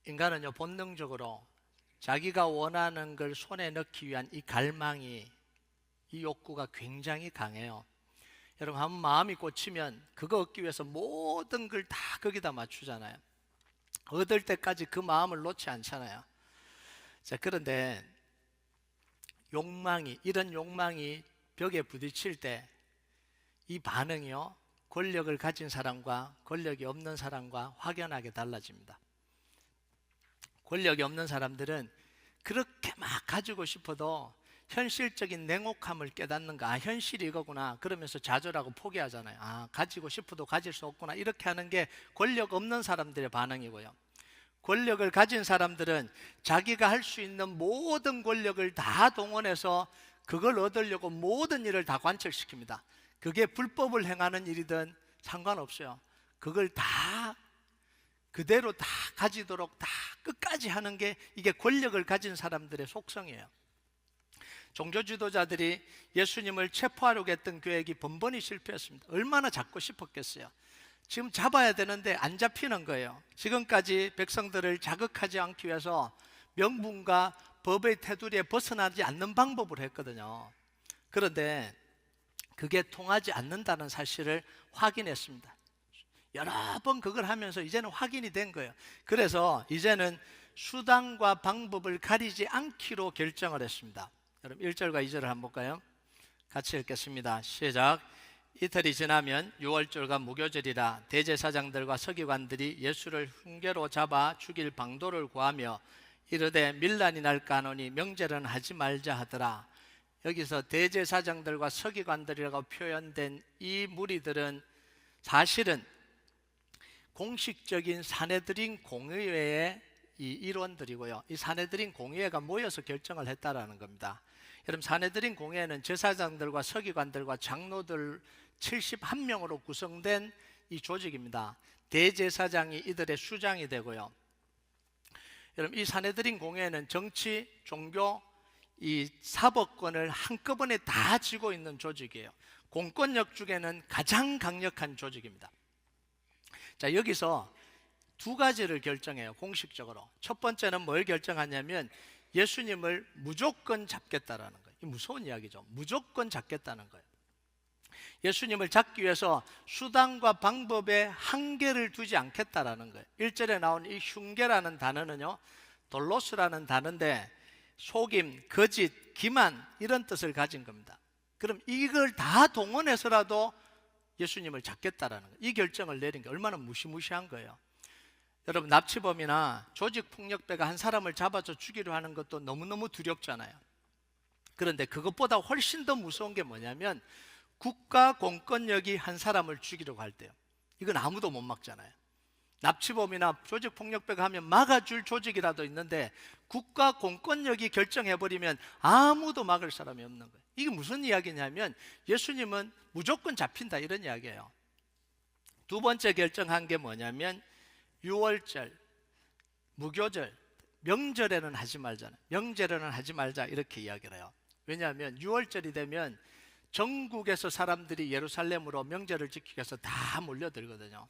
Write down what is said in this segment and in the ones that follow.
인간은요, 본능적으로 자기가 원하는 걸 손에 넣기 위한 이 갈망이, 이 욕구가 굉장히 강해요. 여러분, 한번 마음이 꽂히면 그거 얻기 위해서 모든 걸 다 거기다 맞추잖아요. 얻을 때까지 그 마음을 놓지 않잖아요. 자, 그런데 이런 욕망이 벽에 부딪힐 때 이 반응이요, 권력을 가진 사람과 권력이 없는 사람과 확연하게 달라집니다. 권력이 없는 사람들은 그렇게 막 가지고 싶어도 현실적인 냉혹함을 깨닫는가, 현실이 이거구나 그러면서 좌절하고 포기하잖아요. 가지고 싶어도 가질 수 없구나, 이렇게 하는 게 권력 없는 사람들의 반응이고요. 권력을 가진 사람들은 자기가 할 수 있는 모든 권력을 다 동원해서 그걸 얻으려고 모든 일을 다 관철시킵니다. 그게 불법을 행하는 일이든 상관없어요. 그걸 다 그대로 다 가지도록 다 끝까지 하는 게, 이게 권력을 가진 사람들의 속성이에요. 종교 지도자들이 예수님을 체포하려고 했던 계획이 번번이 실패했습니다. 얼마나 잡고 싶었겠어요. 지금 잡아야 되는데 안 잡히는 거예요. 지금까지 백성들을 자극하지 않기 위해서 명분과 법의 테두리에 벗어나지 않는 방법을 했거든요. 그런데 그게 통하지 않는다는 사실을 확인했습니다. 여러 번 그걸 하면서 이제는 확인이 된 거예요. 그래서 이제는 수단과 방법을 가리지 않기로 결정을 했습니다. 여러분, 1절과 2절을 한번 볼까요? 같이 읽겠습니다. 시작. 이틀이 지나면 유월절과 무교절이라 대제사장들과 서기관들이 예수를 흉계로 잡아 죽일 방도를 구하며 이르되 밀란이 날까 하노니 명절은 하지 말자 하더라. 여기서 대제사장들과 서기관들이라고 표현된 이 무리들은 사실은 공식적인 산헤드린 공의회의 이 일원들이고요. 이 산헤드린 공의회가 모여서 결정을 했다라는 겁니다. 여러분, 산헤드린 공의회는 제사장들과 서기관들과 장로들 71명으로 구성된 이 조직입니다. 대제사장이 이들의 수장이 되고요. 여러분, 이 산헤드린 공회는 정치, 종교, 이 사법권을 한꺼번에 다 쥐고 있는 조직이에요. 공권력 중에는 가장 강력한 조직입니다. 자, 여기서 두 가지를 결정해요, 공식적으로. 첫 번째는 뭘 결정하냐면 예수님을 무조건 잡겠다라는 거예요. 이 무서운 이야기죠. 무조건 잡겠다는 거예요. 예수님을 잡기 위해서 수단과 방법에 한계를 두지 않겠다라는 거예요. 1절에 나온 이 흉계라는 단어는요, 돌로스라는 단어인데 속임, 거짓, 기만, 이런 뜻을 가진 겁니다. 그럼 이걸 다 동원해서라도 예수님을 잡겠다라는 거예요. 이 결정을 내린 게 얼마나 무시무시한 거예요. 여러분, 납치범이나 조직폭력배가 한 사람을 잡아서 죽이려 하는 것도 너무너무 두렵잖아요. 그런데 그것보다 훨씬 더 무서운 게 뭐냐면 국가 공권력이 한 사람을 죽이려고 할 때요. 이건 아무도 못 막잖아요. 납치범이나 조직폭력배가 하면 막아줄 조직이라도 있는데 국가 공권력이 결정해버리면 아무도 막을 사람이 없는 거예요. 이게 무슨 이야기냐면 예수님은 무조건 잡힌다, 이런 이야기예요. 두 번째 결정한 게 뭐냐면 유월절, 무교절, 명절에는 하지 말잖아요. 명절에는 하지 말자, 이렇게 이야기를 해요. 왜냐하면 유월절이 되면 전국에서 사람들이 예루살렘으로 명절을 지키기 위해서 다 몰려들거든요.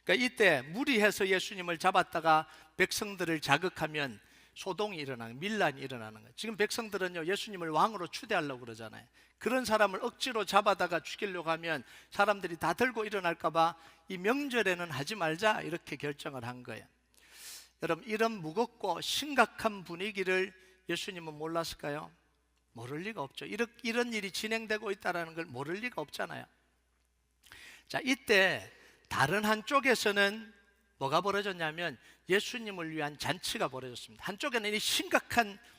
그러니까 이때 무리해서 예수님을 잡았다가 백성들을 자극하면 소동이 일어나는, 밀란이 일어나는 거예요. 지금 백성들은요, 예수님을 왕으로 추대하려고 그러잖아요. 그런 사람을 억지로 잡아다가 죽이려고 하면 사람들이 다 들고 일어날까 봐 이 명절에는 하지 말자, 이렇게 결정을 한 거예요. 여러분, 이런 무겁고 심각한 분위기를 예수님은 몰랐을까요? 모를 리가 없죠. 이런 일이 진행되고 있다는 걸 모를 리가 없잖아요. 자, 이때 다른 한쪽에서는 뭐가 벌어졌냐면 예수님을 위한 잔치가 벌어졌습니다. 한쪽에는 이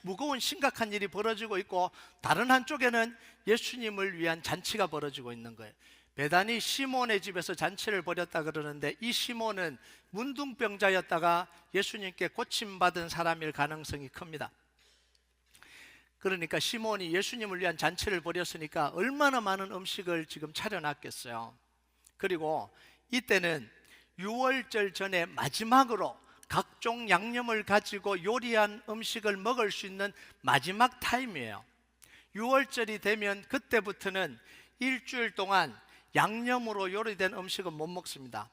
무거운 심각한 일이 벌어지고 있고, 다른 한쪽에는 예수님을 위한 잔치가 벌어지고 있는 거예요. 베다니 시몬의 집에서 잔치를 벌였다 그러는데, 이 시몬은 문둥병자였다가 예수님께 고침받은 사람일 가능성이 큽니다. 그러니까 시몬이 예수님을 위한 잔치를 벌였으니까 얼마나 많은 음식을 지금 차려놨겠어요. 그리고 이때는 유월절 전에 마지막으로 각종 양념을 가지고 요리한 음식을 먹을 수 있는 마지막 타임이에요. 유월절이 되면 그때부터는 일주일 동안 양념으로 요리된 음식은 못 먹습니다.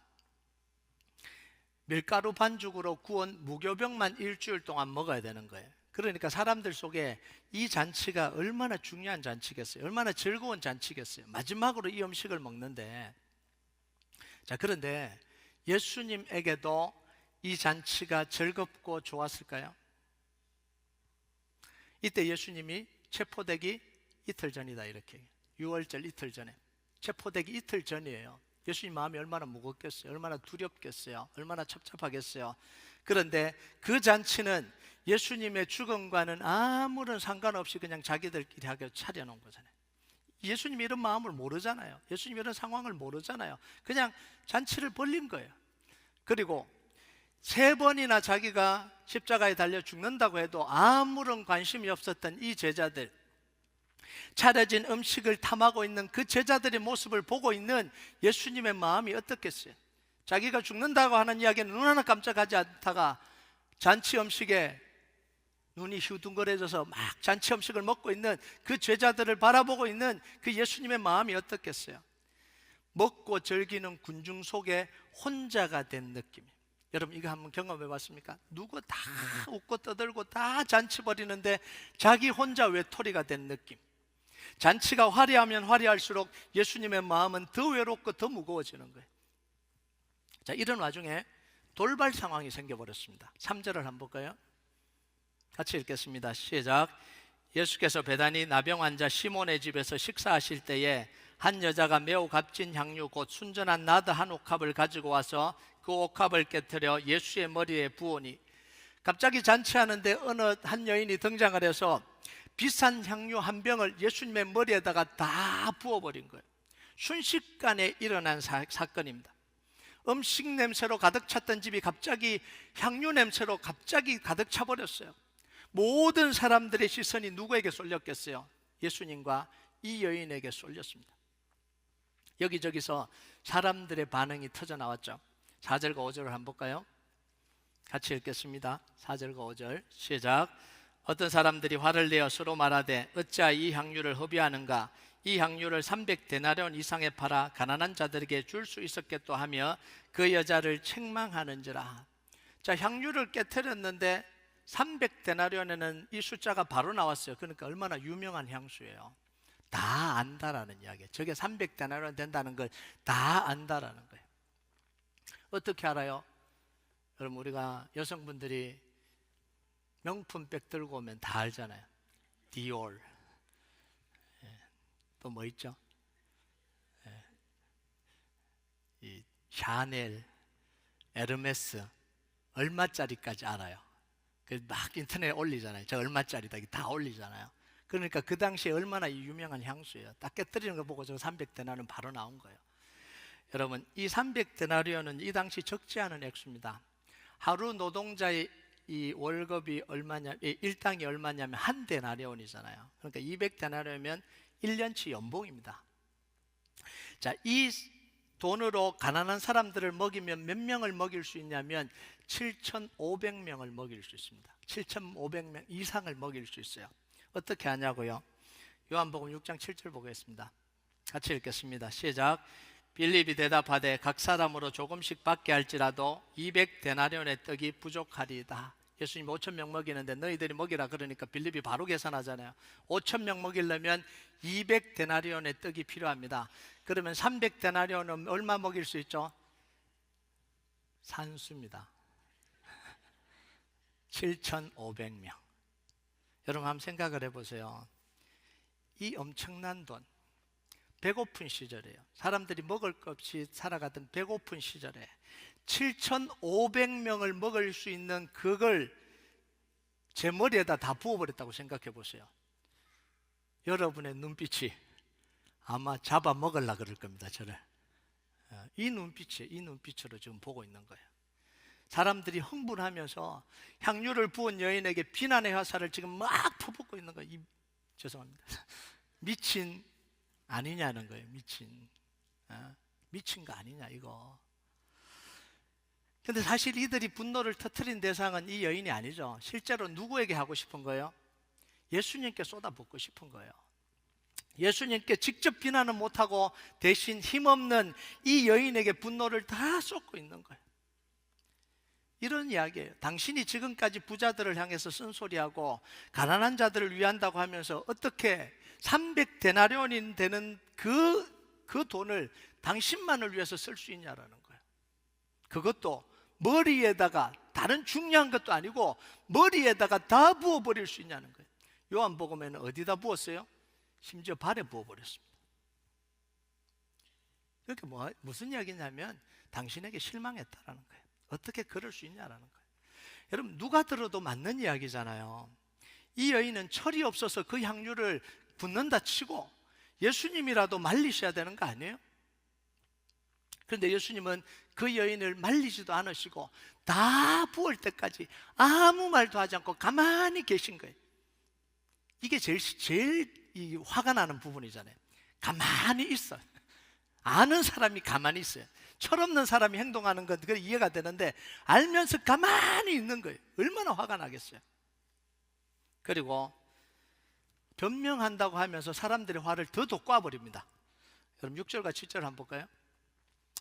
밀가루 반죽으로 구운 무교병만 일주일 동안 먹어야 되는 거예요. 그러니까 사람들 속에 이 잔치가 얼마나 중요한 잔치겠어요? 얼마나 즐거운 잔치겠어요? 마지막으로 이 음식을 먹는데, 자, 그런데 예수님에게도 이 잔치가 즐겁고 좋았을까요? 이때 예수님이 체포되기 이틀 전이다, 이렇게. 6월절 이틀 전에. 체포되기 이틀 전이에요. 예수님 마음이 얼마나 무겁겠어요? 얼마나 두렵겠어요? 얼마나 첩첩하겠어요? 그런데 그 잔치는 예수님의 죽음과는 아무런 상관없이 그냥 자기들끼리 하게 차려놓은 거잖아요. 예수님이 이런 마음을 모르잖아요. 예수님이 이런 상황을 모르잖아요. 그냥 잔치를 벌린 거예요. 그리고 3번이나 자기가 십자가에 달려 죽는다고 해도 아무런 관심이 없었던 이 제자들, 차려진 음식을 탐하고 있는 그 제자들의 모습을 보고 있는 예수님의 마음이 어떻겠어요? 자기가 죽는다고 하는 이야기는 눈 하나 깜짝하지 않다가 잔치 음식에 눈이 휘둥그레져서 막 잔치 음식을 먹고 있는 그 제자들을 바라보고 있는 그 예수님의 마음이 어떻겠어요? 먹고 즐기는 군중 속에 혼자가 된 느낌. 여러분, 이거 한번 경험해 봤습니까? 누구 다 웃고 떠들고 다 잔치 벌이는데 자기 혼자 외톨이가 된 느낌. 잔치가 화려하면 화려할수록 예수님의 마음은 더 외롭고 더 무거워지는 거예요. 자, 이런 와중에 돌발 상황이 생겨버렸습니다. 3절을 한번 볼까요? 같이 읽겠습니다. 시작. 예수께서 베다니 나병 환자 시몬의 집에서 식사하실 때에 한 여자가 매우 값진 향유 곧 순전한 나드 한 옥합을 가지고 와서 그 옥합을 깨뜨려 예수의 머리에 부으니, 갑자기 잔치하는데 어느 한 여인이 등장을 해서 비싼 향유 한 병을 예수님의 머리에다가 다 부어버린 거예요. 순식간에 일어난 사건입니다. 음식 냄새로 가득 찼던 집이 갑자기 향유 냄새로 갑자기 가득 차버렸어요. 모든 사람들의 시선이 누구에게 쏠렸겠어요? 예수님과 이 여인에게 쏠렸습니다. 여기저기서 사람들의 반응이 터져 나왔죠. 4절과 5절을 한번 볼까요? 같이 읽겠습니다. 4절과 5절 시작. 어떤 사람들이 화를 내어 서로 말하되 어찌하여 이 향유를 허비하는가? 이 향유를 300데나리온 이상에 팔아 가난한 자들에게 줄 수 있었겠도 하며 그 여자를 책망하는지라. 자, 향유를 깨뜨렸는데 300데나리온에는 이 숫자가 바로 나왔어요. 그러니까 얼마나 유명한 향수예요. 다 안다라는 이야기예요. 저게 300데나리온 된다는 걸 다 안다라는 거예요. 어떻게 알아요? 여러분, 우리가 여성분들이 명품백 들고 오면 다 알잖아요. 디올, 또 뭐 있죠? 이 샤넬, 에르메스, 얼마짜리까지 알아요. 막 인터넷에 올리잖아요. 저 얼마짜리다, 다 올리잖아요. 그러니까 그 당시에 얼마나 유명한 향수예요. 딱 깨뜨리는 거 보고 저 300데나리온 바로 나온 거예요. 여러분, 이 300데나리온은 이 당시 적지 않은 액수입니다. 하루 노동자의 이 월급이 얼마냐, 일당이 얼마냐면 한 데나리온이잖아요. 그러니까 200데나리온이면 1년치 연봉입니다. 자, 이 돈으로 가난한 사람들을 먹이면 몇 명을 먹일 수 있냐면 7,500명을 먹일 수 있습니다. 7,500명 이상을 먹일 수 있어요. 어떻게 하냐고요? 요한복음 6장 7절 보겠습니다. 같이 읽겠습니다. 시작. 빌립이 대답하되 각 사람으로 조금씩 받게 할지라도 200데나리온의 떡이 부족하리이다. 예수님 5,000명 먹이는데 너희들이 먹이라 그러니까 빌립이 바로 계산하잖아요. 5,000명 먹이려면 200데나리온의 떡이 필요합니다. 그러면 300데나리온은 얼마 먹일 수 있죠? 산수입니다. 7,500명. 여러분 한번 생각을 해보세요. 이 엄청난 돈, 배고픈 시절이에요. 사람들이 먹을 것 없이 살아가던 배고픈 시절에 7,500명을 먹을 수 있는 그걸 제 머리에다 다 부어버렸다고 생각해 보세요. 여러분의 눈빛이 아마 잡아 먹으려고 그럴 겁니다. 저를. 이 눈빛으로 지금 보고 있는 거예요. 사람들이 흥분하면서 향유를 부은 여인에게 비난의 화살을 지금 막 퍼붓고 있는 거예요. 죄송합니다. 미친 아니냐는 거예요. 미친 거 아니냐 이거. 근데 사실 이들이 분노를 터뜨린 대상은 이 여인이 아니죠. 실제로 누구에게 하고 싶은 거예요? 예수님께 쏟아붓고 싶은 거예요. 예수님께 직접 비난은 못하고 대신 힘없는 이 여인에게 분노를 다 쏟고 있는 거예요. 이런 이야기예요. 당신이 지금까지 부자들을 향해서 쓴소리하고 가난한 자들을 위한다고 하면서 어떻게 300데나리온이 되는 그 돈을 당신만을 위해서 쓸 수 있냐라는 거예요. 그것도 머리에다가, 다른 중요한 것도 아니고 머리에다가 다 부어버릴 수 있냐는 거예요. 요한복음에는 어디다 부었어요? 심지어 발에 부어버렸습니다. 그러니까 무슨 이야기냐면 당신에게 실망했다라는 거예요. 어떻게 그럴 수 있냐라는 거예요. 여러분, 누가 들어도 맞는 이야기잖아요. 이 여인은 철이 없어서 그 향유를 붓는다 치고 예수님이라도 말리셔야 되는 거 아니에요? 그런데 예수님은 그 여인을 말리지도 않으시고 다 부을 때까지 아무 말도 하지 않고 가만히 계신 거예요. 이게 제일 화가 나는 부분이잖아요. 가만히 있어요. 아는 사람이 가만히 있어요. 철없는 사람이 행동하는 건 그게 이해가 되는데 알면서 가만히 있는 거예요. 얼마나 화가 나겠어요. 그리고 변명한다고 하면서 사람들의 화를 더 돋궈버립니다. 여러분 6절과 7절 한번 볼까요?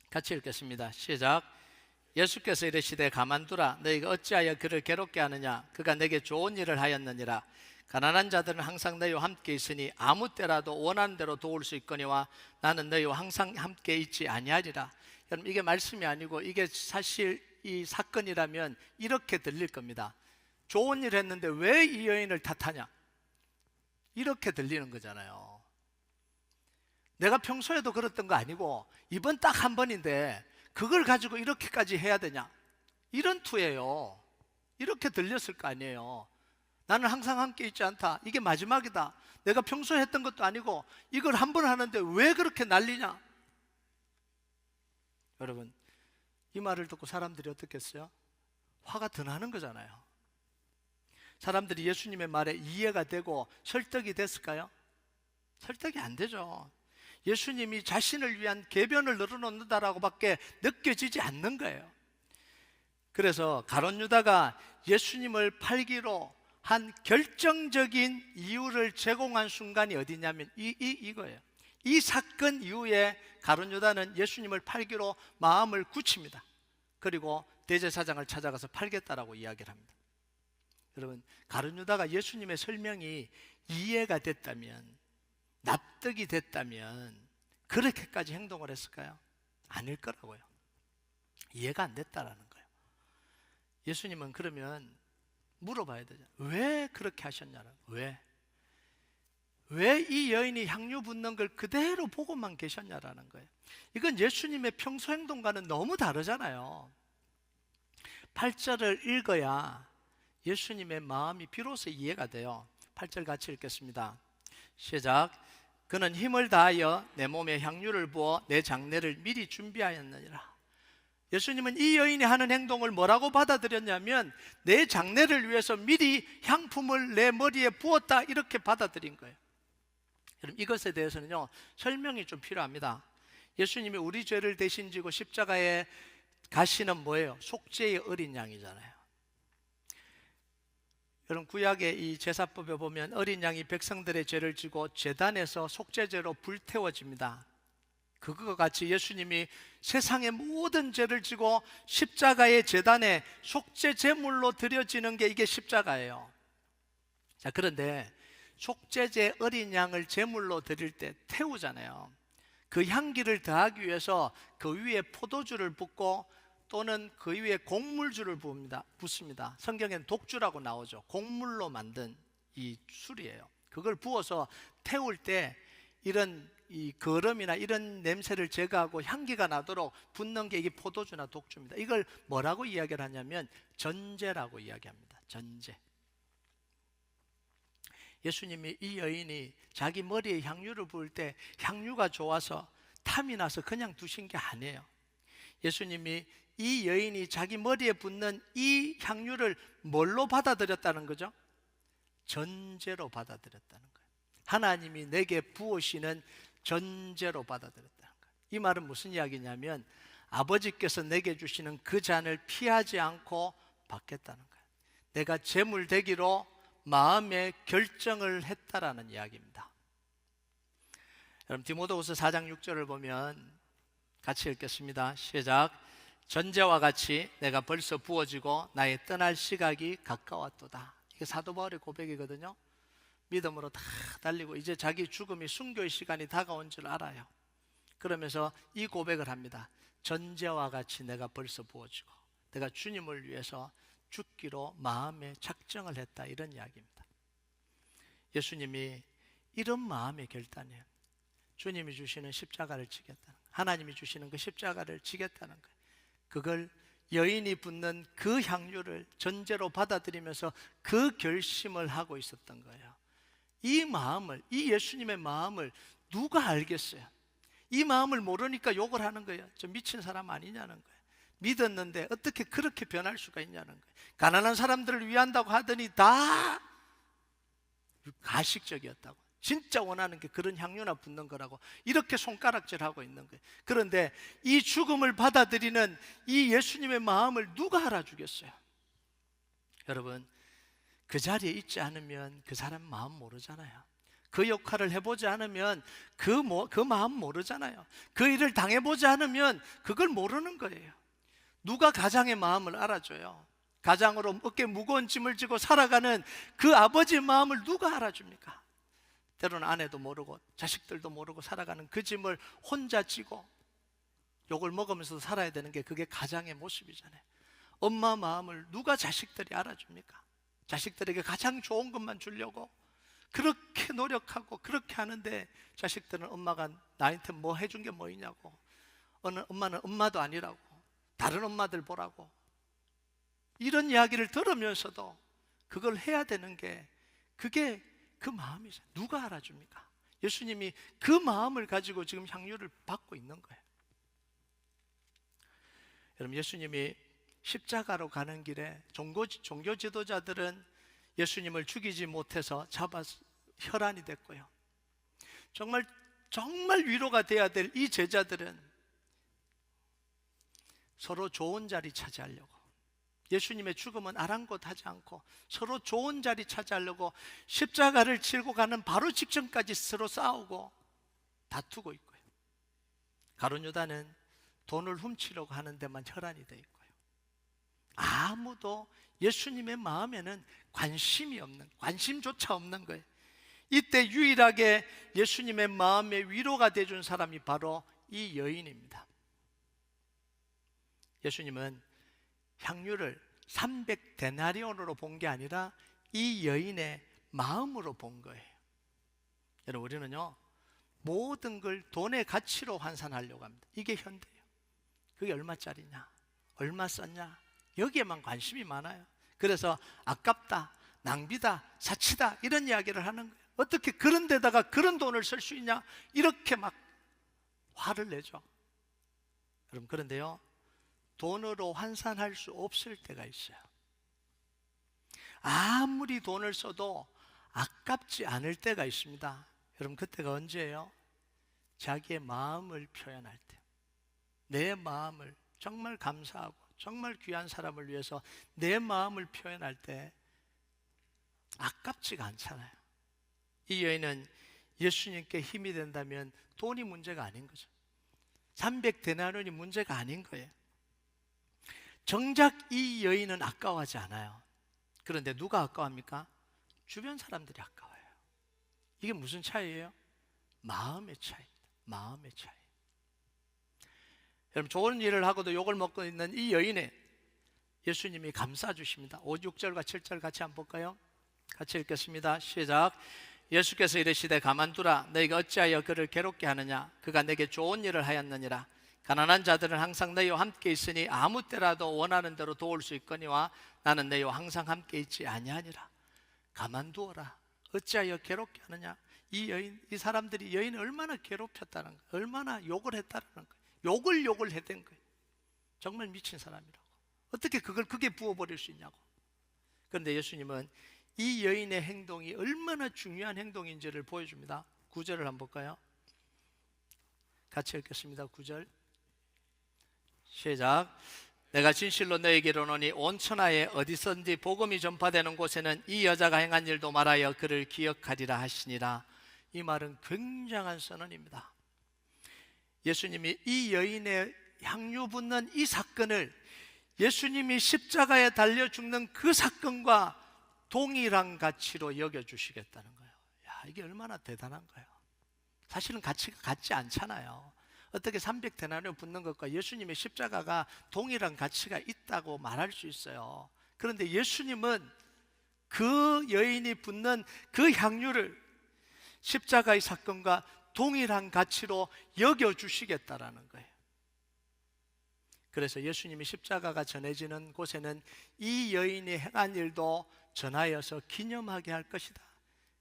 같이 읽겠습니다. 시작. 예수께서 이르시되 가만두라. 너희가 어찌하여 그를 괴롭게 하느냐? 그가 내게 좋은 일을 하였느니라. 가난한 자들은 항상 너희와 함께 있으니 아무 때라도 원하는 대로 도울 수 있거니와 나는 너희와 항상 함께 있지 아니하리라. 여러분, 이게 말씀이 아니고 이게 사실 이 사건이라면 이렇게 들릴 겁니다. 좋은 일을 했는데 왜 이 여인을 탓하냐? 이렇게 들리는 거잖아요. 내가 평소에도 그랬던 거 아니고 이번 딱 한 번인데 그걸 가지고 이렇게까지 해야 되냐? 이런 투예요. 이렇게 들렸을 거 아니에요. 나는 항상 함께 있지 않다. 이게 마지막이다. 내가 평소에 했던 것도 아니고 이걸 한 번 하는데 왜 그렇게 난리냐? 여러분, 이 말을 듣고 사람들이 어떻게 했어요? 화가 더 나는 거잖아요. 사람들이 예수님의 말에 이해가 되고 설득이 됐을까요? 설득이 안 되죠. 예수님이 자신을 위한 궤변을 늘어놓는다라고 밖에 느껴지지 않는 거예요. 그래서 가룟 유다가 예수님을 팔기로 한 결정적인 이유를 제공한 순간이 어디냐면 이거예요. 이 사건 이후에 가룟 유다는 예수님을 팔기로 마음을 굳힙니다. 그리고 대제사장을 찾아가서 팔겠다라고 이야기를 합니다. 여러분, 가룟 유다가 예수님의 설명이 이해가 됐다면, 납득이 됐다면 그렇게까지 행동을 했을까요? 아닐 거라고요. 이해가 안 됐다라는 거예요. 예수님은 그러면 물어봐야 되죠. 왜 그렇게 하셨냐는 거예요. 왜 이 여인이 향유 붓는 걸 그대로 보고만 계셨냐라는 거예요. 이건 예수님의 평소 행동과는 너무 다르잖아요. 8절을 읽어야 예수님의 마음이 비로소 이해가 돼요. 8절 같이 읽겠습니다. 시작. 그는 힘을 다하여 내 몸에 향유를 부어 내 장례를 미리 준비하였느니라. 예수님은 이 여인이 하는 행동을 뭐라고 받아들였냐면 내 장례를 위해서 미리 향품을 내 머리에 부었다, 이렇게 받아들인 거예요. 여러분, 이것에 대해서는요 설명이 좀 필요합니다. 예수님이 우리 죄를 대신 지고 십자가에 가시는 뭐예요? 속죄의 어린 양이잖아요. 여러분, 구약의 이 제사법에 보면 어린 양이 백성들의 죄를 지고 제단에서 속죄제로 불태워집니다. 그것과 같이 예수님이 세상의 모든 죄를 지고 십자가의 제단에 속죄 제물로 드려지는 게 이게 십자가예요. 자, 그런데 속죄제 어린 양을 제물로 드릴 때 태우잖아요. 그 향기를 더하기 위해서 그 위에 포도주를 붓고 또는 그 위에 곡물주를 붓습니다. 성경에는 독주라고 나오죠. 곡물로 만든 이 술이에요. 그걸 부어서 태울 때 이런 이 거름이나 이런 냄새를 제거하고 향기가 나도록 붓는 게 이게 포도주나 독주입니다. 이걸 뭐라고 이야기를 하냐면 전제라고 이야기합니다. 전제. 예수님이 이 여인이 자기 머리에 향유를 부을 때 향유가 좋아서 탐이 나서 그냥 두신 게 아니에요. 예수님이 이 여인이 자기 머리에 붓는 이 향유를 뭘로 받아들였다는 거죠? 전제로 받아들였다는 거예요. 하나님이 내게 부으시는 전제로 받아들였다는 거예요. 이 말은 무슨 이야기냐면 아버지께서 내게 주시는 그 잔을 피하지 않고 받겠다는 거예요. 내가 제물 되기로 마음의 결정을 했다라는 이야기입니다. 여러분, 디모데후서 4장 6절을 보면 같이 읽겠습니다. 시작. 전제와 같이 내가 벌써 부어지고 나의 떠날 시각이 가까웠도다. 이게 사도 바울의 고백이거든요. 믿음으로 다 달리고 이제 자기 죽음이 순교의 시간이 다가온 줄 알아요. 그러면서 이 고백을 합니다. 전제와 같이 내가 벌써 부어지고 내가 주님을 위해서 죽기로 마음에 작정을 했다, 이런 이야기입니다. 예수님이 이런 마음의 결단이에요. 주님이 주시는 십자가를 지겠다는 거예요. 하나님이 주시는 그 십자가를 지겠다는 거예요. 그걸 여인이 붓는 그 향유를 전제로 받아들이면서 그 결심을 하고 있었던 거예요. 이 마음을, 이 예수님의 마음을 누가 알겠어요? 이 마음을 모르니까 욕을 하는 거예요. 저 미친 사람 아니냐는 거예요. 믿었는데 어떻게 그렇게 변할 수가 있냐는 거예요. 가난한 사람들을 위한다고 하더니 다 가식적이었다고. 진짜 원하는 게 그런 향유나 붓는 거라고 이렇게 손가락질하고 있는 거예요. 그런데 이 죽음을 받아들이는 이 예수님의 마음을 누가 알아주겠어요? 여러분, 그 자리에 있지 않으면 그 사람 마음 모르잖아요. 그 역할을 해보지 않으면 그 마음 모르잖아요. 그 일을 당해보지 않으면 그걸 모르는 거예요. 누가 가장의 마음을 알아줘요? 가장으로 어깨에 무거운 짐을 지고 살아가는 그 아버지의 마음을 누가 알아줍니까? 때로는 아내도 모르고 자식들도 모르고 살아가는 그 짐을 혼자 지고 욕을 먹으면서도 살아야 되는 게 그게 가장의 모습이잖아요. 엄마 마음을 누가 자식들이 알아줍니까? 자식들에게 가장 좋은 것만 주려고 그렇게 노력하고 그렇게 하는데 자식들은 엄마가 나한테 뭐 해준 게 뭐 있냐고, 엄마는 엄마도 아니라고, 다른 엄마들 보라고, 이런 이야기를 들으면서도 그걸 해야 되는 게 그게 그 마음이죠. 누가 알아줍니까? 예수님이 그 마음을 가지고 지금 향유를 받고 있는 거예요. 여러분, 예수님이 십자가로 가는 길에 종교 지도자들은 예수님을 죽이지 못해서 잡아서 혈안이 됐고요. 정말 위로가 돼야 될 이 제자들은 서로 좋은 자리 차지하려고, 예수님의 죽음은 아랑곳하지 않고 서로 좋은 자리 차지하려고 십자가를 지고 가는 바로 직전까지 서로 싸우고 다투고 있고요. 가룟 유다는 돈을 훔치려고 하는 데만 혈안이 되어 있고요. 아무도 예수님의 마음에는 관심조차 없는 거예요. 이때 유일하게 예수님의 마음에 위로가 돼준 사람이 바로 이 여인입니다. 예수님은 향유를 300데나리온으로 본 게 아니라 이 여인의 마음으로 본 거예요. 여러분, 우리는요 모든 걸 돈의 가치로 환산하려고 합니다. 이게 현대예요. 그게 얼마짜리냐, 얼마 썼냐, 여기에만 관심이 많아요. 그래서 아깝다, 낭비다, 사치다, 이런 이야기를 하는 거예요. 어떻게 그런 데다가 그런 돈을 쓸 수 있냐, 이렇게 막 화를 내죠. 여러분, 그런데요 돈으로 환산할 수 없을 때가 있어요. 아무리 돈을 써도 아깝지 않을 때가 있습니다. 여러분, 그때가 언제예요? 자기의 마음을 표현할 때, 내 마음을 정말 감사하고 정말 귀한 사람을 위해서 내 마음을 표현할 때 아깝지가 않잖아요. 이 여인은 예수님께 힘이 된다면 돈이 문제가 아닌 거죠. 300데나리온이 문제가 아닌 거예요. 정작 이 여인은 아까워하지 않아요. 그런데 누가 아까워합니까? 주변 사람들이 아까워요. 이게 무슨 차이예요? 마음의 차이입니다. 마음의 차이. 여러분, 좋은 일을 하고도 욕을 먹고 있는 이 여인에 예수님이 감싸 주십니다. 5, 6절과 7절 같이 한번 볼까요? 같이 읽겠습니다. 시작. 예수께서 이르시되 가만두라, 너희가 어찌하여 그를 괴롭게 하느냐? 그가 내게 좋은 일을 하였느니라. 가난한 자들은 항상 너희와 함께 있으니 아무 때라도 원하는 대로 도울 수 있거니와 나는 너희와 항상 함께 있지 아니하니라. 가만두어라. 어찌하여 괴롭게 하느냐? 이 사람들이 여인을 얼마나 괴롭혔다는 거예요. 얼마나 욕을 했다는 거예요. 욕을 해댄 거예요. 정말 미친 사람이라고. 어떻게 그게 부어버릴 수 있냐고. 그런데 예수님은 이 여인의 행동이 얼마나 중요한 행동인지를 보여줍니다. 9절을 한번 볼까요? 같이 읽겠습니다. 9절 시작. 내가 진실로 너에게 이르노니 온 천하에 어디선지 복음이 전파되는 곳에는 이 여자가 행한 일도 말하여 그를 기억하리라 하시니라. 이 말은 굉장한 선언입니다. 예수님이 이 여인의 향유 붓는 이 사건을 예수님이 십자가에 달려 죽는 그 사건과 동일한 가치로 여겨주시겠다는 거예요. 야, 이게 얼마나 대단한 거예요. 사실은 가치가 같지 않잖아요. 어떻게 300데나리온 붓는 것과 예수님의 십자가가 동일한 가치가 있다고 말할 수 있어요. 그런데 예수님은 그 여인이 붓는 그 향유를 십자가의 사건과 동일한 가치로 여겨주시겠다라는 거예요. 그래서 예수님이 십자가가 전해지는 곳에는 이 여인이 행한 일도 전하여서 기념하게 할 것이다,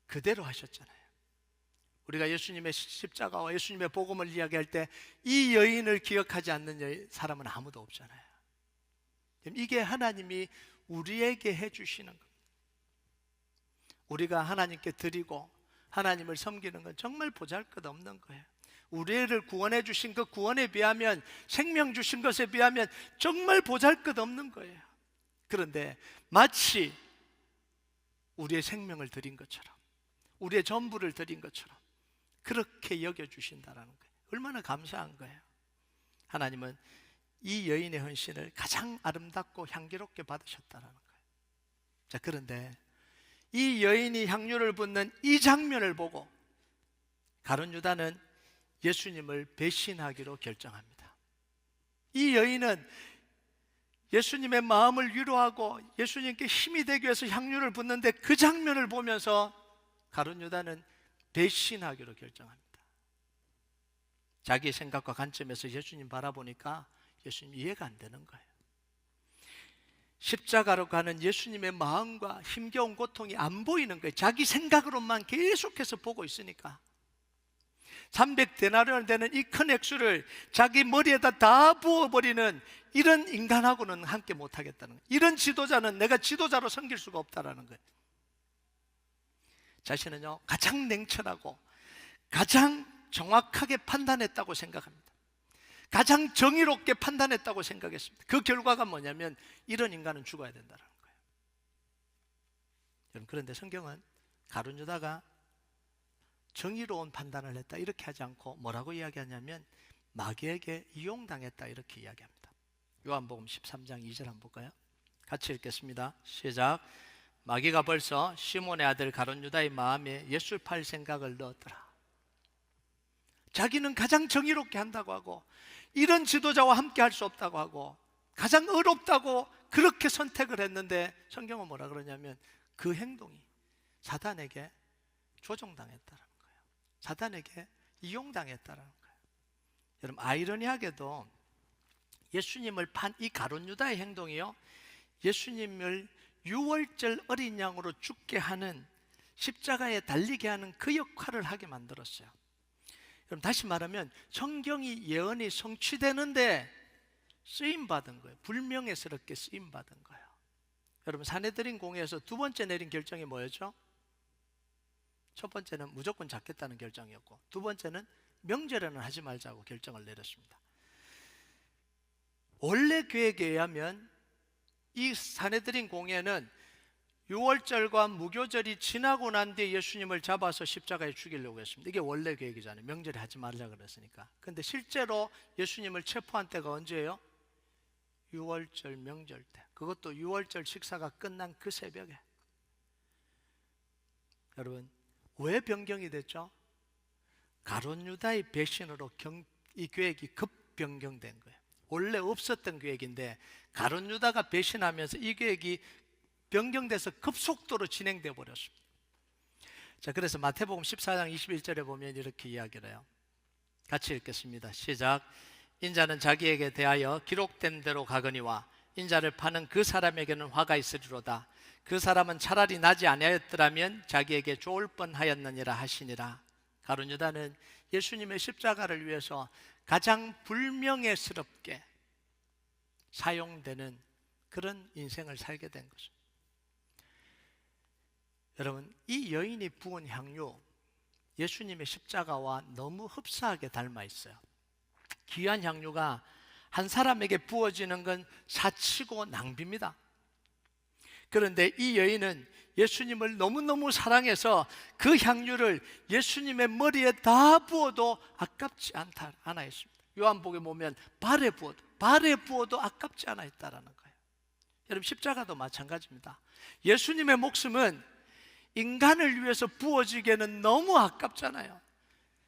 그대로 하셨잖아요. 우리가 예수님의 십자가와 예수님의 복음을 이야기할 때 이 여인을 기억하지 않는 사람은 아무도 없잖아요. 이게 하나님이 우리에게 해주시는 겁니다. 우리가 하나님께 드리고 하나님을 섬기는 건 정말 보잘것없는 거예요. 우리를 구원해 주신 그 구원에 비하면, 생명 주신 것에 비하면 정말 보잘것없는 거예요. 그런데 마치 우리의 생명을 드린 것처럼, 우리의 전부를 드린 것처럼 그렇게 여겨주신다라는 거예요. 얼마나 감사한 거예요. 하나님은 이 여인의 헌신을 가장 아름답고 향기롭게 받으셨다라는 거예요. 자, 그런데 이 여인이 향유를 붓는 이 장면을 보고 가룟 유다는 예수님을 배신하기로 결정합니다. 이 여인은 예수님의 마음을 위로하고 예수님께 힘이 되기 위해서 향유를 붓는데 그 장면을 보면서 가룟 유다는 배신하기로 결정합니다. 자기의 생각과 관점에서 예수님 바라보니까 예수님 이해가 안 되는 거예요. 십자가로 가는 예수님의 마음과 힘겨운 고통이 안 보이는 거예요. 자기 생각으로만 계속해서 보고 있으니까. 300데나리온 되는 이 큰 액수를 자기 머리에다 다 부어버리는 이런 인간하고는 함께 못하겠다는 거예요. 이런 지도자는 내가 지도자로 섬길 수가 없다라는 거예요. 자신은요, 가장 냉철하고 가장 정확하게 판단했다고 생각합니다. 가장 정의롭게 판단했다고 생각했습니다. 그 결과가 뭐냐면 이런 인간은 죽어야 된다는 거예요. 여러분, 그런데 성경은 가룟 유다가 정의로운 판단을 했다 이렇게 하지 않고 뭐라고 이야기하냐면 마귀에게 이용당했다 이렇게 이야기합니다. 요한복음 13장 2절 한번 볼까요? 같이 읽겠습니다. 시작. 마귀가 벌써 시몬의 아들 가룟 유다의 마음에 예수를 팔 생각을 넣었더라. 자기는 가장 정의롭게 한다고 하고 이런 지도자와 함께 할 수 없다고 하고 가장 의롭다고 그렇게 선택을 했는데 성경은 뭐라 그러냐면 그 행동이 사단에게 조종당했다는 거예요. 사단에게 이용당했다는 거예요. 여러분, 아이러니하게도 예수님을 판 이 가룟 유다의 행동이요, 예수님을 유월절 어린 양으로 죽게 하는, 십자가에 달리게 하는 그 역할을 하게 만들었어요. 그럼 다시 말하면 성경이 예언이 성취되는데 쓰임받은 거예요. 불명예스럽게 쓰임받은 거예요. 여러분, 산헤드린 공회에서 두 번째 내린 결정이 뭐였죠? 첫 번째는 무조건 잡겠다는 결정이었고, 두 번째는 명절에는 하지 말자고 결정을 내렸습니다. 원래 계획에 의하면 이 산헤드린 공회는 유월절과 무교절이 지나고 난 뒤에 예수님을 잡아서 십자가에 죽이려고 했습니다. 이게 원래 계획이잖아요. 명절에 하지 말자 그랬으니까. 그런데 실제로 예수님을 체포한 때가 언제예요? 유월절 명절 때. 그것도 유월절 식사가 끝난 그 새벽에. 여러분, 왜 변경이 됐죠? 가룟 유다의 배신으로 이 계획이 급 변경된 거예요. 원래 없었던 계획인데 가룟 유다가 배신하면서 이 계획이 변경돼서 급속도로 진행되어 버렸습니다. 자, 그래서 마태복음 14장 21절에 보면 이렇게 이야기를 해요. 같이 읽겠습니다. 시작. 인자는 자기에게 대하여 기록된 대로 가거니와 인자를 파는 그 사람에게는 화가 있으리로다. 그 사람은 차라리 나지 아니하였더라면 자기에게 좋을 뻔하였느니라 하시니라. 가룟 유다는 예수님의 십자가를 위해서 가장 불명예스럽게 사용되는 그런 인생을 살게 된 것입니다. 여러분, 이 여인이 부은 향유, 예수님의 십자가와 너무 흡사하게 닮아 있어요. 귀한 향유가 한 사람에게 부어지는 건 사치고 낭비입니다. 그런데 이 여인은 예수님을 너무너무 사랑해서 그 향유를 예수님의 머리에 다 부어도 아깝지 않아 했습니다. 요한복음에 보면 발에 부어도 아깝지 않아 있다라는 거예요. 여러분, 십자가도 마찬가지입니다. 예수님의 목숨은 인간을 위해서 부어지기에는 너무 아깝잖아요.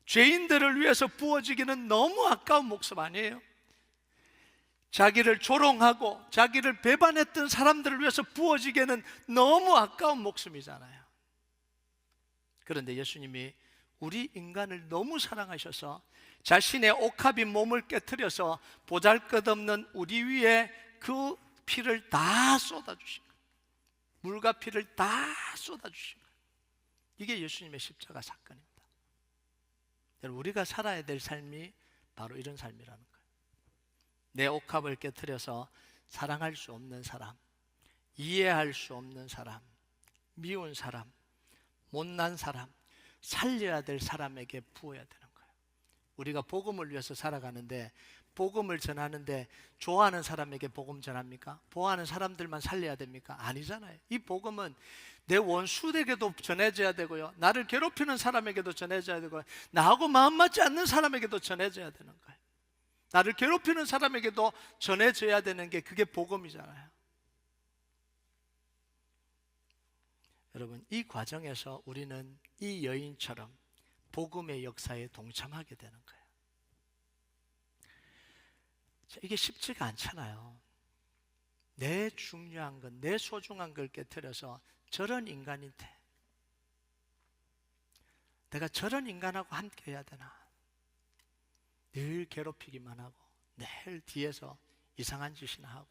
죄인들을 위해서 부어지기는 너무 아까운 목숨 아니에요? 자기를 조롱하고 자기를 배반했던 사람들을 위해서 부어지기에는 너무 아까운 목숨이잖아요. 그런데 예수님이 우리 인간을 너무 사랑하셔서 자신의 옥합인 몸을 깨트려서 보잘것없는 우리 위에 그 피를 다 쏟아주신 거예요. 물과 피를 다 쏟아주신 거예요. 이게 예수님의 십자가 사건입니다. 여러분, 우리가 살아야 될 삶이 바로 이런 삶이라는 거예요. 내 옥합을 깨트려서 사랑할 수 없는 사람, 이해할 수 없는 사람, 미운 사람, 못난 사람, 살려야 될 사람에게 부어야 되는 거예요. 우리가 복음을 위해서 살아가는데, 복음을 전하는데 좋아하는 사람에게 복음 전합니까? 좋아하는 사람들만 살려야 됩니까? 아니잖아요. 이 복음은 내 원수에게도 전해져야 되고요, 나를 괴롭히는 사람에게도 전해져야 되고요, 나하고 마음 맞지 않는 사람에게도 전해져야 되는 거예요. 나를 괴롭히는 사람에게도 전해져야 되는 게 그게 복음이잖아요. 여러분, 이 과정에서 우리는 이 여인처럼 복음의 역사에 동참하게 되는 거예요. 이게 쉽지가 않잖아요. 내 중요한 것, 내 소중한 걸 깨트려서 저런 인간인데 내가 저런 인간하고 함께 해야 되나? 늘 괴롭히기만 하고 늘 뒤에서 이상한 짓이나 하고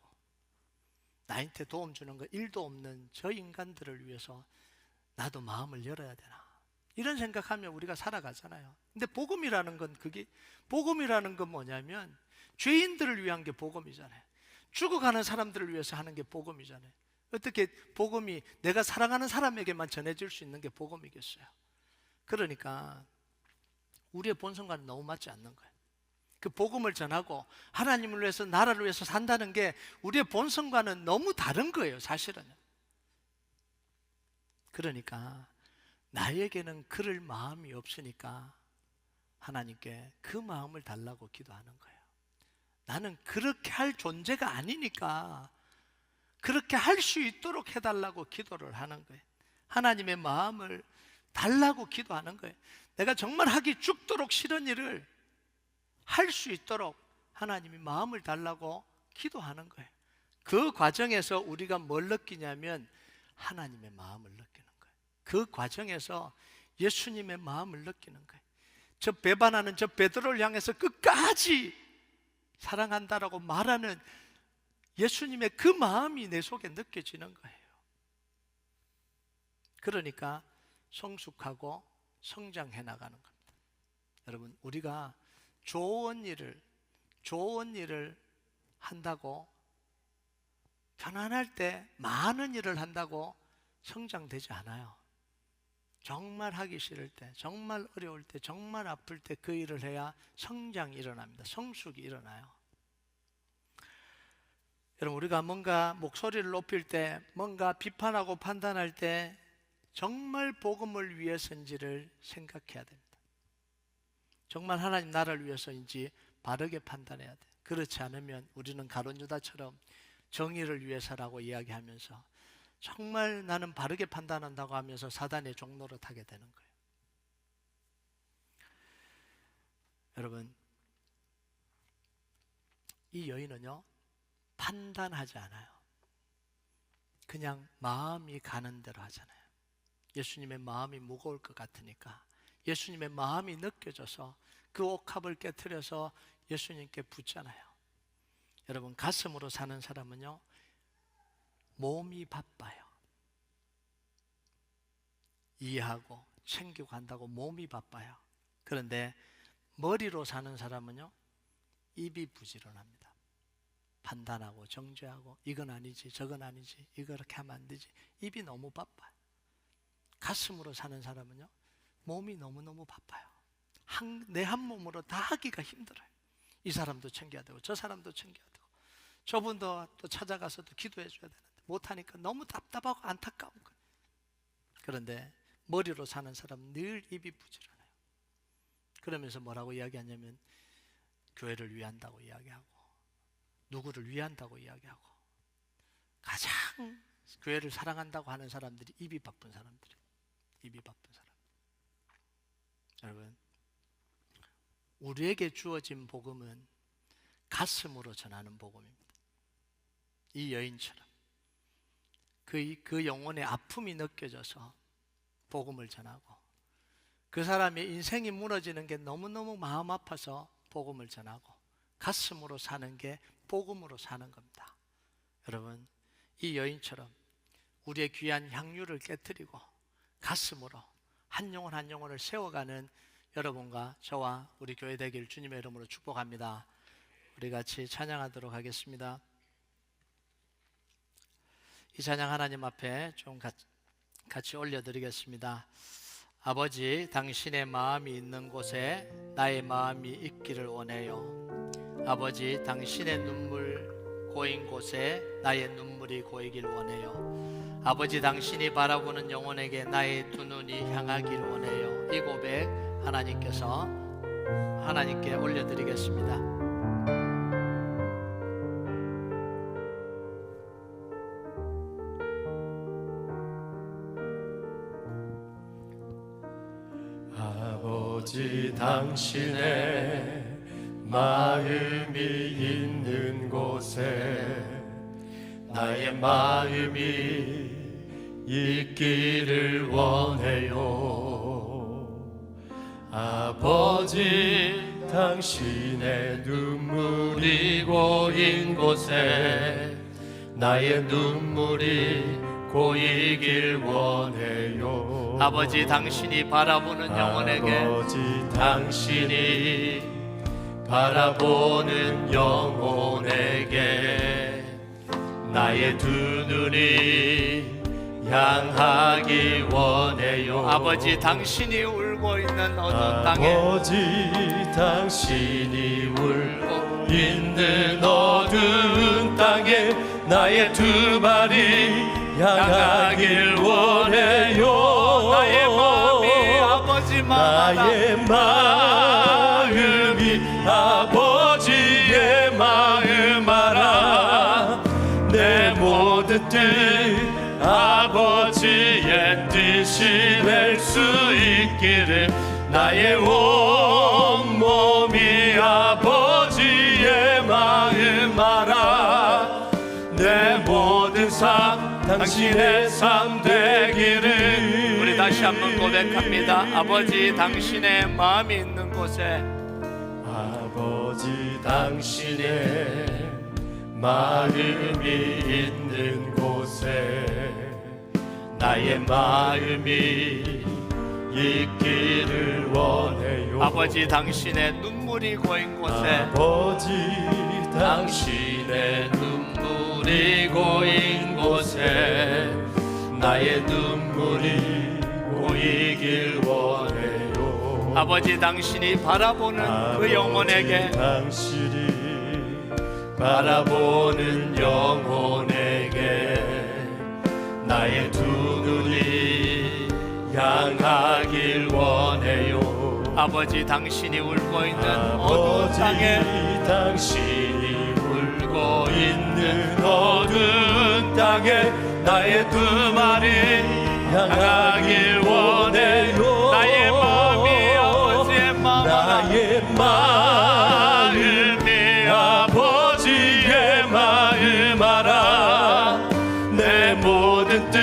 나한테 도움 주는 거 1도 없는 저 인간들을 위해서 나도 마음을 열어야 되나? 이런 생각하면 우리가 살아가잖아요. 근데 복음이라는 건 뭐냐면 죄인들을 위한 게 복음이잖아요. 죽어가는 사람들을 위해서 하는 게 복음이잖아요. 어떻게 복음이 내가 사랑하는 사람에게만 전해질 수 있는 게 복음이겠어요? 그러니까 우리의 본성과는 너무 맞지 않는 거예요. 그 복음을 전하고 하나님을 위해서, 나라를 위해서 산다는 게 우리의 본성과는 너무 다른 거예요, 사실은. 그러니까 나에게는 그럴 마음이 없으니까 하나님께 그 마음을 달라고 기도하는 거예요. 나는 그렇게 할 존재가 아니니까 그렇게 할 수 있도록 해달라고 기도를 하는 거예요. 하나님의 마음을 달라고 기도하는 거예요. 내가 정말 하기 죽도록 싫은 일을 할 수 있도록 하나님이 마음을 달라고 기도하는 거예요. 그 과정에서 우리가 뭘 느끼냐면 하나님의 마음을 느끼는 거예요. 그 과정에서 예수님의 마음을 느끼는 거예요. 저 배반하는 저 베드로를 향해서 끝까지 사랑한다라고 말하는 예수님의 그 마음이 내 속에 느껴지는 거예요. 그러니까 성숙하고 성장해 나가는 겁니다. 여러분, 우리가 좋은 일을 한다고, 편안할 때 많은 일을 한다고 성장되지 않아요. 정말 하기 싫을 때, 정말 어려울 때, 정말 아플 때 그 일을 해야 성장이 일어납니다. 성숙이 일어나요. 여러분, 우리가 뭔가 목소리를 높일 때, 뭔가 비판하고 판단할 때 정말 복음을 위해서인지를 생각해야 됩니다. 정말 하나님 나라를 위해서인지 바르게 판단해야 돼. 그렇지 않으면 우리는 가룟 유다처럼 정의를 위해서라고 이야기하면서 정말 나는 바르게 판단한다고 하면서 사단의 종로를 타게 되는 거예요. 여러분, 이 여인은요, 판단하지 않아요. 그냥 마음이 가는 대로 하잖아요. 예수님의 마음이 무거울 것 같으니까 예수님의 마음이 느껴져서 그 옥합을 깨트려서 예수님께 붙잖아요. 여러분, 가슴으로 사는 사람은요, 몸이 바빠요. 이해하고 챙기고 한다고 몸이 바빠요. 그런데 머리로 사는 사람은요, 입이 부지런합니다. 판단하고 정죄하고 이건 아니지 저건 아니지 이거 그렇게 하면 안 되지. 입이 너무 바빠요. 가슴으로 사는 사람은요, 몸이 너무너무 바빠요. 내 한 몸으로 다 하기가 힘들어요. 이 사람도 챙겨야 되고 저 사람도 챙겨야 되고 저분도 또 찾아가서 또 기도해 줘야 되는데 못하니까 너무 답답하고 안타까운 거예요. 그런데 머리로 사는 사람은 늘 입이 부지런해요. 그러면서 뭐라고 이야기하냐면 교회를 위한다고 이야기하고 누구를 위한다고 이야기하고 가장 교회를 사랑한다고 하는 사람들이 입이 바쁜 사람들이에요. 입이 바쁜 사람. 여러분, 우리에게 주어진 복음은 가슴으로 전하는 복음입니다. 이 여인처럼 그 영혼의 아픔이 느껴져서 복음을 전하고 그 사람의 인생이 무너지는 게 너무너무 마음 아파서 복음을 전하고 가슴으로 사는 게 복음으로 사는 겁니다. 여러분, 이 여인처럼 우리의 귀한 향유를 깨뜨리고 가슴으로 한 영혼 한 영혼을 세워가는 여러분과 저와 우리 교회 되길 주님의 이름으로 축복합니다. 우리 같이 찬양하도록 하겠습니다. 이 찬양 하나님 앞에 좀 같이 올려드리겠습니다. 아버지, 당신의 마음이 있는 곳에 나의 마음이 있기를 원해요. 아버지, 당신의 눈물 고인 곳에 나의 눈물이 고이길 원해요. 아버지, 당신이 바라보는 영혼에게 나의 두 눈이 향하길 원해요. 이 고백 하나님께서 하나님께 올려드리겠습니다. 아버지, 당신의 마음이 있는 곳에 나의 마음이 있기를 원해요. 아버지, 당신의 눈물이 고인 곳에 나의 눈물이 고이길 원해요. 아버지, 당신이 바라보는 영혼에게 아버지, 당신이 바라보는 영혼에게 나의 두 눈이 향하기 원해요. 아버지, 당신이 울고 있는 어두운 땅에 아버지, 당신이 울고 있는 어두운 땅에 나의 두 발이 향하길 원해요. 나의 마음이 아버지 나의 마음이 아버지의 마음 알아. 내 모든 뜻 아버지의 뜻이 될 수 있기를 나의 온몸이 아버지의 마음 알아. 내 모든 삶 당신의 삶 되기를. 우리 다시 한번 고백합니다. 아버지, 당신의 마음이 있는 곳에 아버지, 당신의 마음이 있는 곳에 나의 마음이 있기를 원해요. 아버지, 당신의 눈물이 고인 곳에 아버지, 당신의 눈물이 고인 곳에 나의 눈물이 고이길 원해요. 아버지, 당신이 바라보는 그 영혼에게 당신이 바라보는 영혼에게 나의 두 눈이 향하길 원해요. 아버지, 당신이 울고 있는 어두운 땅에 당신이 울고 있는 어두운 땅에 나의 두 말이 향하길 원해요. 나의 마음이 아버지의 마음 알아. 나의 마음이 아버지의 마음 알아. 내 모든 뜻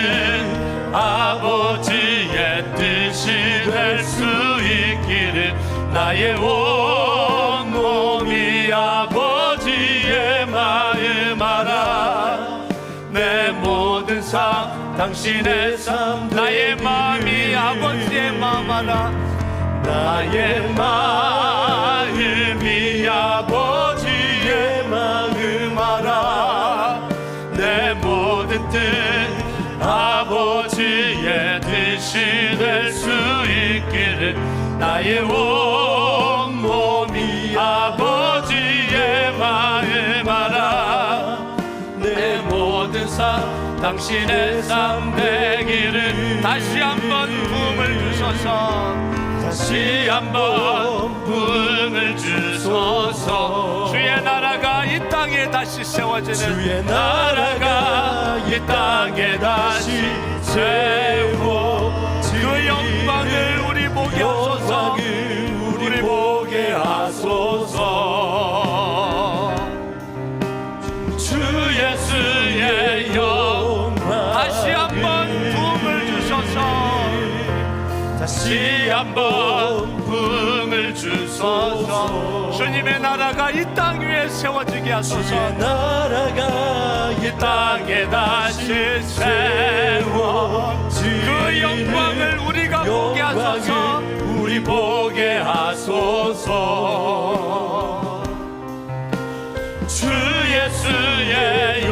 아버지의 뜻이 될 수 있기를 나의 온몸이 아버지의 마음 알아. 내 모든 삶 당신의 삶 나의 마음이 아버지의 마음 알아. 나의 마음이 아버지의 마음 알아. 내 모든 뜻 아버지의 뜻이 될 수 있기를 나의 온몸이 아버지의 마음 알아. 내 모든 삶 당신의 삶 되기를. 다시 한번 부음을 주소서. 다시 한번 부흥을 주소서. 주의 나라가 이 땅에 다시 세워지는 주의 나라가 이 땅에 다시 세워지는 그 영광을 우리 보게 하소서. 우리 보게 하소서. 주 예수의 영광 다시 한번 부흥을 주소서. 다시 한번 부흥을 주소서. 주님의 나라가 이 땅 위에 세워지게 하소서. 주의 나라가 이 땅에 다시 세워지는 그 영광을 우리가 보게 하소서. 우리 보게 하소서. 주 예수의